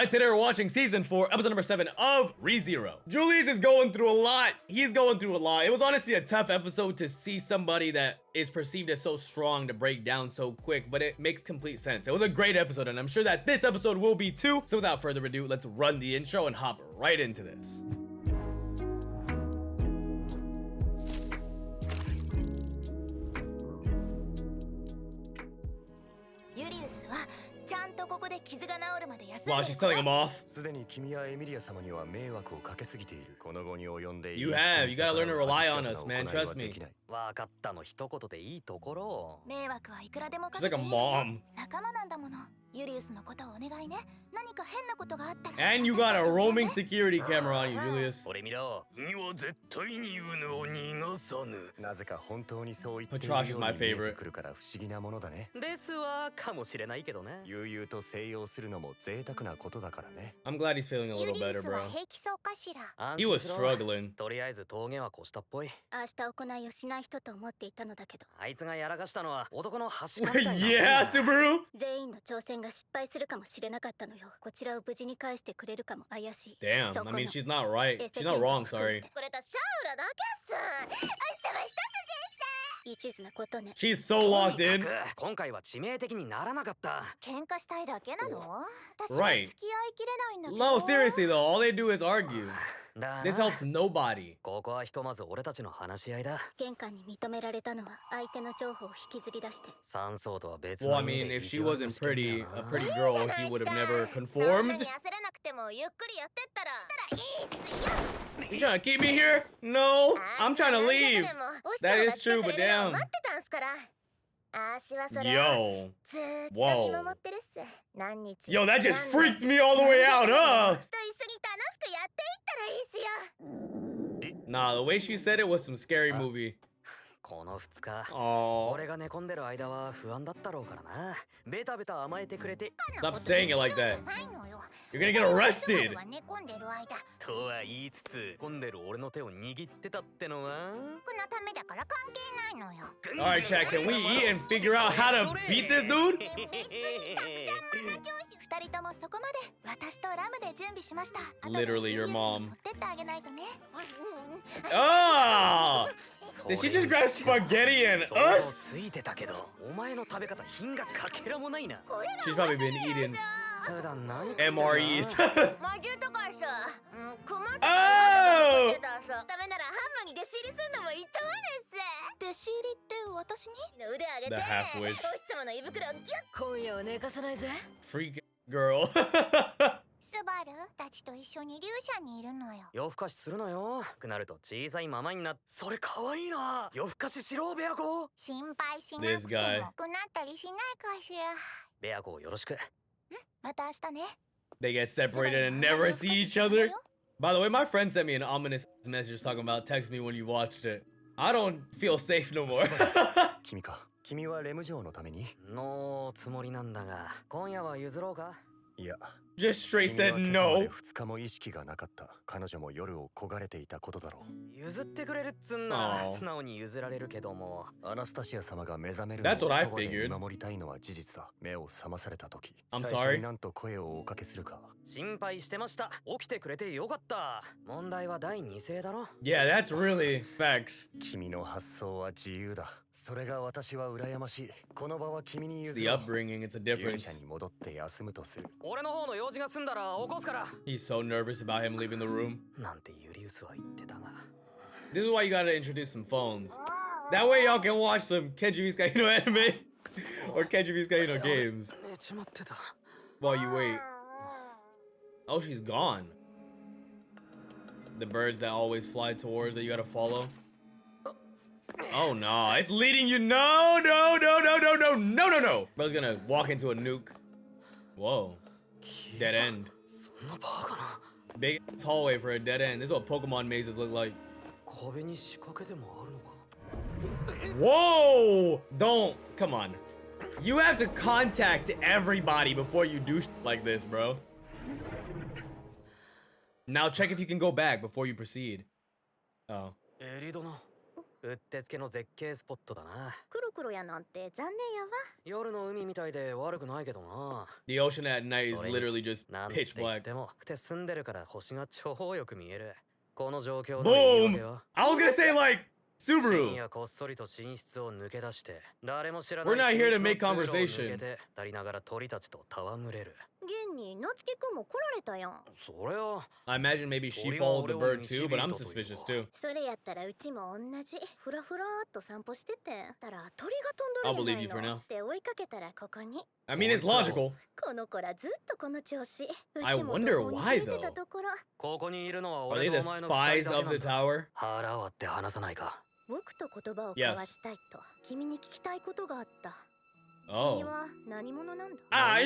Alright, today we're watching season 4, episode number 7 of rezero. Julius is going through a lot. He's going through a lot. It was honestly a tough episode to see somebody that is perceived as so strong to break down so quick, but it makes complete sense. It was a great episode, and I'm sure that this episode will be too. So without further ado, let's run the intro and hop right into this. Wow, she's telling him off. You have. You gotta learn to rely on us, man. Trust me. She's like a mom. And you got a roaming security camera on you, Julius. Patrash is my favorite. I'm glad he's feeling a little better, bro. He was struggling. Yeah, Subaru. Damn, I mean, she's not right. She's not wrong, sorry. She's so locked in. Right. No, seriously though, all they do is argue. This helps nobody. Well, I mean, if she wasn't a pretty girl, he would have never conformed. You trying to keep me here? No, I'm trying to leave. That is true, but damn. Yo. Whoa. Yo, that just freaked me all the way out, huh? Nah, the way she said it was some scary movie. Oh. Stop saying it like that. You're gonna get arrested. Alright, chat, can we eat and figure out how to beat this dude? Literally your mom. Oh! Did she just grab spaghetti and us? She's probably been eating MREs. Oh! The half witch. Freak girl. This guy. They get separated and never see each other. By the way, my friend sent me an ominous message talking about text me when you watched it. I don't feel safe no more. Just straight said no. That's what I figured. I'm sorry. Yeah, that's really facts. It's the upbringing, it's a difference. He's so nervous about him leaving the room. This is why you gotta introduce some phones. That way y'all can watch some Kenji Vizcaino anime or Kenji Vizcaino games while you wait. Oh, she's gone. The birds that always fly towards that you gotta follow. Oh no, it's leading you. No. Bro's gonna walk into a nuke. Whoa. Dead end. Big hallway for a dead end. This is what Pokemon mazes look like. Whoa! Don't. Come on. You have to contact everybody before you do shit like this, bro. Now check if you can go back before you proceed. Oh. うってつけの絶景スポットだな。黒黒やなんて残念やわ。夜の海みたいで悪くないけどな。The ocean at night is literally just なんて pitch 言っ black. ても住んでるから星が超よく見える。この状況の言い訳 Boom! は I was gonna say like 深 Subaru. 夜こっそりと寝室を抜け出して誰も知らな We're い not 秘 here to 密の make 通路を conversation. 抜けて足りながら鳥たちと戯れる。現に夏樹くんも来られたやん。それは I imagine maybe she followed the bird too, but I'm suspicious too. それやったらうちも同じ。ふらふらーっと散歩してて。たら鳥が飛んどるやない I'll believe you for の。 now. で追いかけたらここに。 I mean, it's logical. この子らずっとこの調子。う I ちも wonder 途方に why 暮れてたところ。ここにいるのは Are 俺 they と the お前の spies 二人だ of け the なんだ。 tower? 腹割って話さないか。僕と言葉を交わしたいと君に聞きたいことがあった。君 Oh. は何者なんだ？ I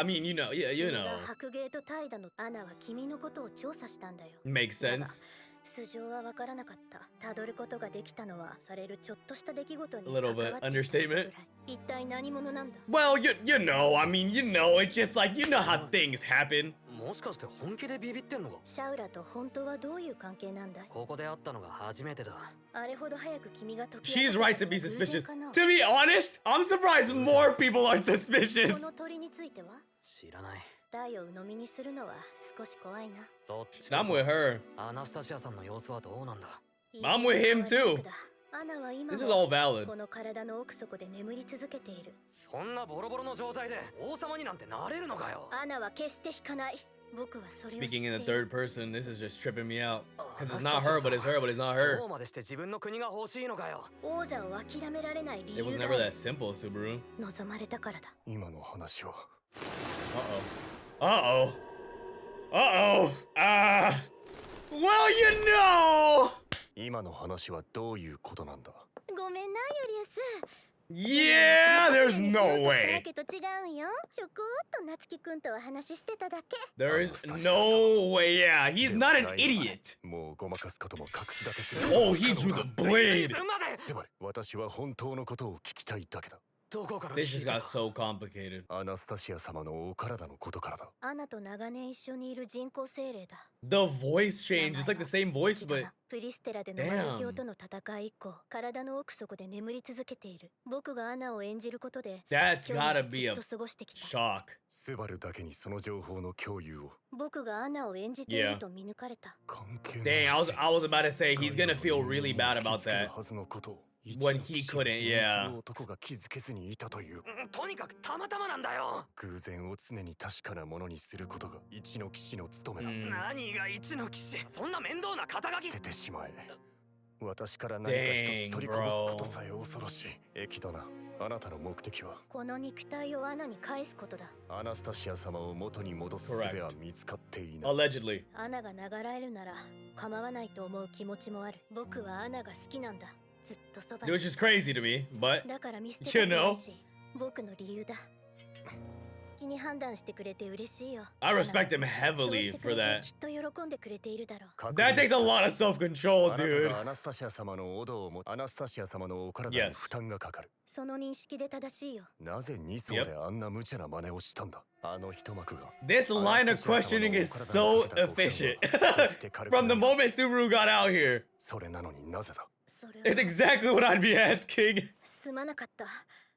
mean, you know, yeah, you 君 know. が白芸と怠惰のアナは君のことを調査したんだよ。 Makes sense. 素性はわからなかった。たどることができたのはされるちょっとした出来事に A little bit 関わっていた understatement. ぐらい。一体何者なんだ？ Well, you know, I mean, you know, it's just like, you know how things happen. もしかして本気でビビってんのか。シャウラと本当はどういう関係なんだい？ここで会ったのが初めてだ。あれほど早く君が解き She's 明か right せ to た be のは偶然 suspicious. かな？ To be honest, I'm surprised more people are こ suspicious. の鳥については知らない。大を鵜呑みにするのは少し怖いな。そっちこ I'm そ with her. アナスタシアさんの様子はどうなんだ。 I'm with him too. アナは今 This is も all valid. この体の奥底で眠り続けている。そんなボロボロの状態で王様になんてなれるのかよ。アナは決して引かない。僕はそれを知ってい Speaking る。 in the third person, this is just tripping me out. Because it's not her, but it's her, but it's not そ her. うまでして自分の国が欲しいのかよ。王座を諦められない理 It was 由が never that simple, Subaru. 望まれたからだ。今の話は Uh-oh. Uh-oh. Well, you know. 今の話はどういうことなんだ。ごめんな、ユリウス。 Yeah, there's しよう no としたわ way. けと違うんよ。ちょこっと夏樹くんとは話してただけ。 There is no way. Yeah, he's not an idiot. もうごまかすことも隠し立てする。 Oh, he drew the blade. までつまり私は本当のことを聞きたいだけだ。どこから This 聞い just た got so complicated. アナスタシア様のお体のことからだ。アナと長年一緒にいる人工精霊だ。 The voice change. It's like the same voice, but プリステラでの魔女教との戦い以降、体の奥底で眠り続けている。僕がアナを演じることで、 that's 今日ま gotta で be ず a っと過ごしてきた。 shock. スバルだけにその情報の共有を。僕がアナを演じていると見抜かれた。関係ない。 Dang, I was about to say he's gonna feel really bad about 気づける that. はずのことを When he couldn't, yeah. 男が気づけずにいたという。とにかくたまたまなんだよ。偶然を常に確かなものにすることが一の騎士の務めだ。 Mm. 何が一の騎士。そんな面倒な肩書き捨ててしまえ。私から何か一つ取りこぼすことさえ恐ろしい。駅だな。あなたの目的はこの肉体をアナに返すことだ。アナスタシア様を元に戻す術は見つかっていない。 Allegedly. アナが流らえるなら構わないと思う気持ちもある。僕はアナが好きなんだ。ずっとそばに。 Which is crazy to me, but だから見捨てたくないし、僕の理由だ。気に判断してくれて嬉しいよ。 I respect him そうし heavily てく for れ that. てきっと喜んでくれているだろう。 That takes a lot of self-control, あなた dude. がアナスタシア様のオドをもアナスタシア様のお体に負担がかかる。その認識で正しいよ。なぜ2層であんな無茶な真似をしたんだ。あの一幕が。 This line of questioning is so efficient. From the moment Subaru got out here. それなのになぜだ。それ It's は exactly what I'd be asking. すまなかった。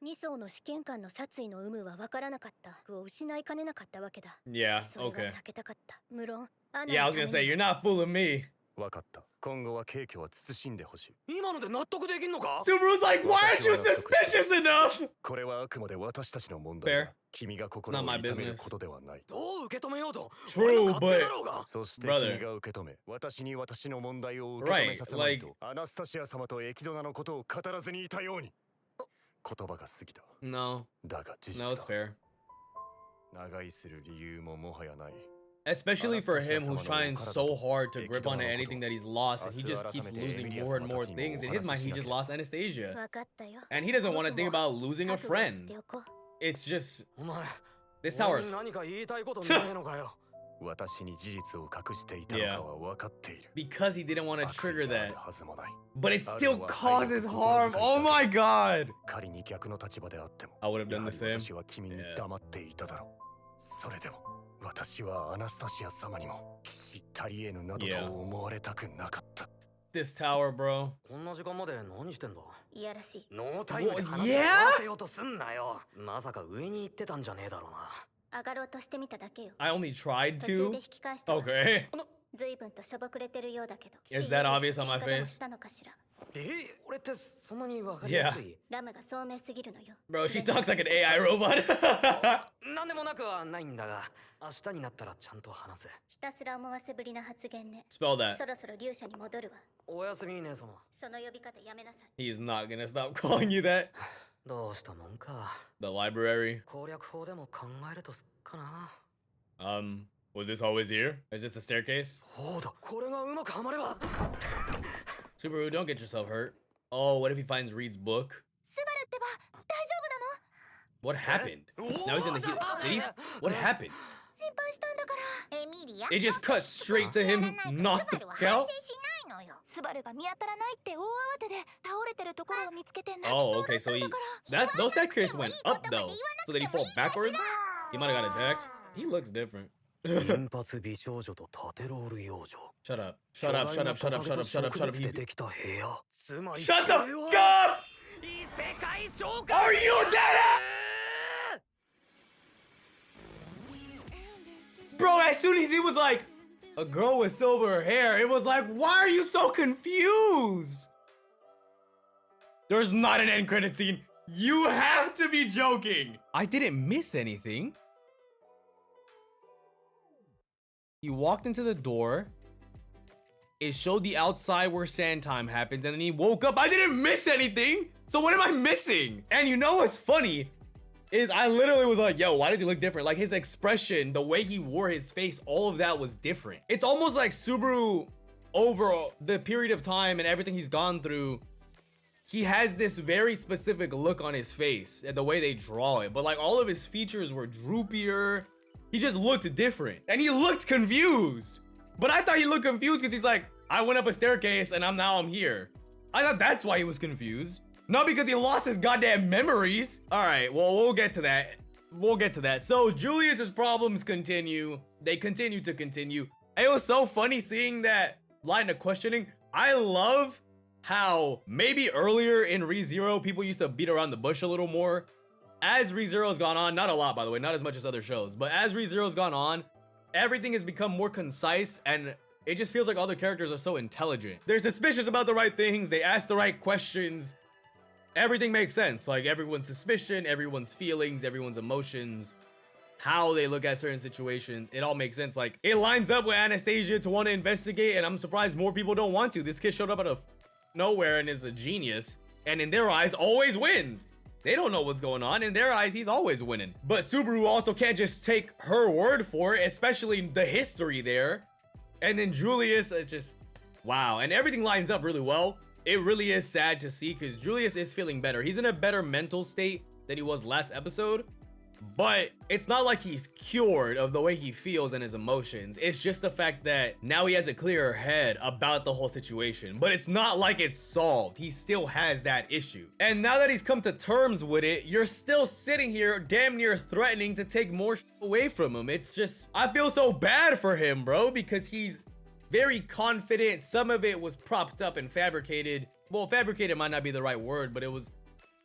2層の試験官の殺意の有無は分からなかった。を失いかねなかったわけだ。 Yeah, それが okay. 避けたかった。無論、アナ Yeah, I の was た gonna め say, に you're not fooling me. わかった。今後は軽挙は慎んでほしい。今ので納得できんのか。 Subaru's like, why aren't you suspicious enough? これはあくまで私たちの問題 Fair. だ。君が心を It's not my 痛める business. ことではない。どう受け止めようと。 True, 俺の勝手 but- だろうが。そして Brother. 君が受け止め、私に私の問題を受け止めさせないと、 Right, アナスタシア様とエキドナのことを語らずにいたように。言葉が過ぎた。 No, だが事実 no, だ it's。fair. 長居する理由ももはやない。 Especially for him who's trying so hard to grip onto anything that he's lost and he just keeps losing more and more things. In his mind, he just lost Anastasia. 分かったよ。 And he doesn't want to think about losing a 覚悟し friend. ておこう。 It's just, お前 this 俺 tower's に何か言いたいことねえのかよ。私に事実を隠していたのかは分かっている。 because he didn't want to 悪 trigger 意がある that. はずもない。 But it still causes harm. Oh my god. 仮に逆の立場であっても、 I would have や done は the り same. 私は君に黙っていただろう。それでも、私はアナスタシア様にも騎士タリエーヌなど Yeah. と思われたくなかった。this tower, bro. こんな時間まで何してんだ。いやらしい。ノータイムで話を終わらせようとすんなよ。まさか上に行ってたんじゃねえだろうな。上がろうとしてみただけよ。 I only tried 途中で to. 引き返したわ。 Okay. 随分としょぼくれてるようだけど。 Is that obvious on my 仕入れ face? したのかしら。俺ってそんなにわかりやすい。ラムが聡明すぎるのよ。 Bro, she talks like an AI robot. なんでもなくはないんだが、明日になったらちゃんと話す。ひたすら思わせぶりな発言ね。 Spell that. そろそろ勇者に戻るわ。おやすみ姉様。その呼び方やめなさい。 He's not gonna stop calling you that. どうしたもんか。 The library. 攻略法でも考えるとすっかな。Was this always here? Is this a staircase? そうだ、これがうまくはまれば。 Subaru, don't get yourself hurt. Oh, what if he finds Reed's book? スバルってば、大丈夫なの？ What happened? Now he's in the heat. Did he? What happened? 心配したんだから。エミリア。 It just cut straight to him knocked the fuck out? スバルが見当たらないって大慌てで倒れてるところを見つけて泣き Oh, そう okay, だった so ん he だから。 that's those staircases went up though. So did he fall backwards? He might have got attacked. He looks different. 金髪美少女と縦ロール幼女。 Shut up. Shut up, shut up, shut up, shut up, shut up, shut up. でできた部屋。つまり Shut the こ fuck れは up! 異世界召喚 Are you dead? Bro, as soon as he was like, a girl with silver hair, it was like, why are you so confused? There's not an end credit scene. You have to be joking. I didn't miss anything. He walked into the door. It showed the outside where sand time happened, and then he woke up. I didn't miss anything. So what am I missing? And you know what's funny is I literally was like, yo, why does he look different? Like his expression, the way he wore his face, all of that was different. It's almost like Subaru, over the period of time and everything he's gone through, he has this very specific look on his face and the way they draw it. But like all of his features were droopier. He just looked different and he looked confused. But I thought he looked confused because he's like, I went up a staircase and now I'm here. I thought that's why he was confused. Not because he lost his goddamn memories. All right, well, we'll get to that. We'll get to that. So Julius's problems continue. They continue to continue. It was so funny seeing that line of questioning. I love how maybe earlier in ReZero, people used to beat around the bush a little more. As ReZero's gone on, not a lot, by the way, not as much as other shows, but as ReZero's gone on, everything has become more concise and it just feels like all the characters are so intelligent. They're suspicious about the right things. They ask the right questions. Everything makes sense. Like everyone's suspicion, everyone's feelings, everyone's emotions, how they look at certain situations. It all makes sense. Like it lines up with Anastasia to want to investigate, and I'm surprised more people don't want to. This kid showed up out of nowhere and is a genius, and in their eyes always wins. They don't know what's going on. In their eyes, he's always winning. But Subaru also can't just take her word for it, especially the history there. And then Julius, it's just, wow. And everything lines up really well. It really is sad to see because Julius is feeling better. He's in a better mental state than he was last episode. But it's not like he's cured of the way he feels and his emotions. It's just the fact that now he has a clearer head about the whole situation. But it's not like it's solved. He still has that issue. And now that he's come to terms with it, you're still sitting here damn near threatening to take more away from him. It's just, I feel so bad for him, bro, because he's very confident. Some of it was propped up and fabricated. Well, fabricated might not be the right word, but it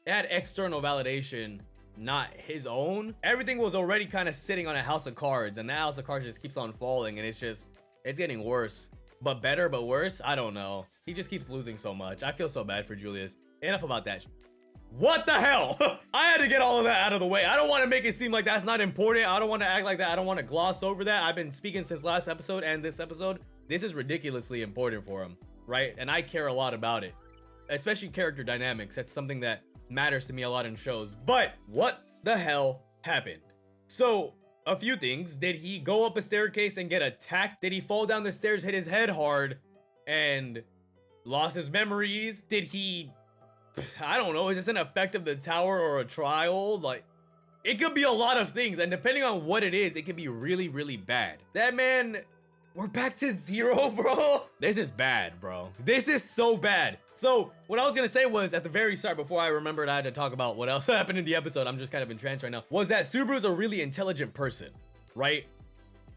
had external validation, not his own. Everything was already kind of sitting on a house of cards, and that house of cards just keeps on falling, and it's getting worse. But better, but worse? I don't know. He just keeps losing so much. I feel so bad for Julius. Enough about that. What the hell? I had to get all of that out of the way. I don't want to make it seem like that's not important. I don't want to act like that. I don't want to gloss over that. I've been speaking since last episode and this episode. This is ridiculously important for him, right? And I care a lot about it, especially character dynamics. That's something that matters to me a lot in shows. But what the hell happened? So a few things. Did he go up a staircase and get attacked? Did he fall down the stairs, hit his head hard and lost his memories? Did he, I don't know, is this an effect of the tower or a trial? Like, it could be a lot of things, and depending on what it is, it could be really, really bad. That man, we're back to zero, bro. This is bad, bro. This is so bad. So what I was gonna say was at the very start, before I remembered I had to talk about what else happened in the episode, I'm just kind of in trance right now, was that Subaru's a really intelligent person, right?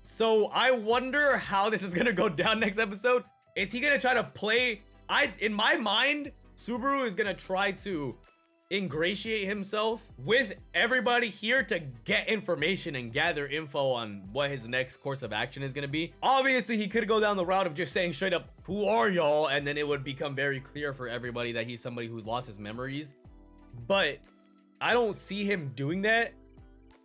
So I wonder how this is gonna go down next episode. Is he gonna try to play in my mind, Subaru is gonna try to ingratiate himself with everybody here to get information and gather info on what his next course of action is gonna be. Obviously, he could go down the route of just saying straight up, who are y'all? And then it would become very clear for everybody that he's somebody who's lost his memories. But I don't see him doing that.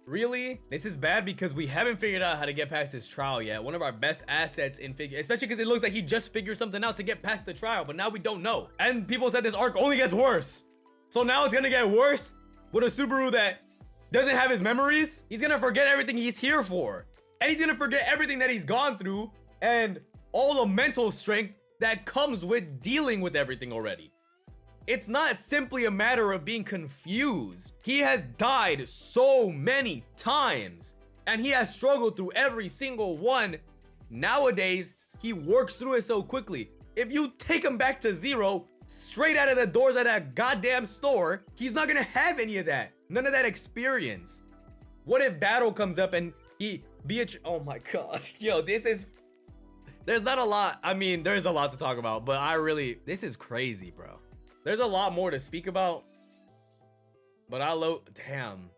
Really? This is bad because we haven't figured out how to get past his trial yet. One of our best assets in figure, especially because it looks like he just figured something out to get past the trial, but now we don't know. And people said this arc only gets worse. So now it's gonna get worse with a Subaru that doesn't have his memories. He's gonna forget everything he's here for. And he's gonna forget everything that he's gone through and all the mental strength that comes with dealing with everything already. It's not simply a matter of being confused. He has died so many times and he has struggled through every single one. Nowadays, he works through it so quickly. If you take him back to zero, straight out of the doors of that goddamn store, he's not gonna have any of that. None of that experience. What if battle comes up and oh my god. Yo, there's not a lot. I mean, there's a lot to talk about, but this is crazy, bro. There's a lot more to speak about, but damn.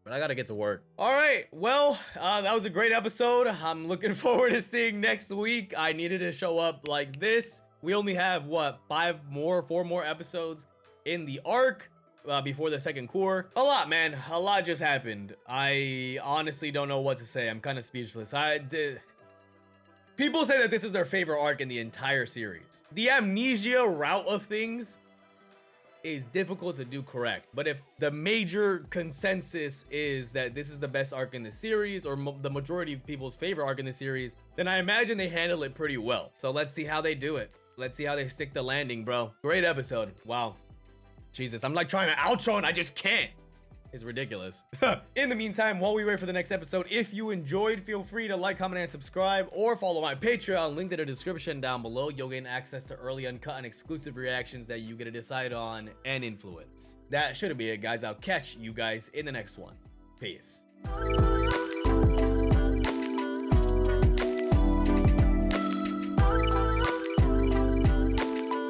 But I gotta get to work. All right, well, that was a great episode. I'm looking forward to seeing next week. I needed to show up like this. We only have, what, 4 more episodes in the arc before the second core. A lot, man. A lot just happened. I honestly don't know what to say. I'm kind of speechless. People say that this is their favorite arc in the entire series. The amnesia route of things is difficult to do correct. But if the major consensus is that this is the best arc in the series, or the majority of people's favorite arc in the series, then I imagine they handle it pretty well. So let's see how they do it. Let's see how they stick the landing, bro. Great episode. Wow. Jesus, I'm like trying to outro and I just can't. It's ridiculous. In the meantime, while we wait for the next episode, if you enjoyed, feel free to like, comment, and subscribe, or follow my Patreon, linked in the description down below. You'll gain access to early uncut and exclusive reactions that you get to decide on and influence. That should be it, guys. I'll catch you guys in the next one. Peace.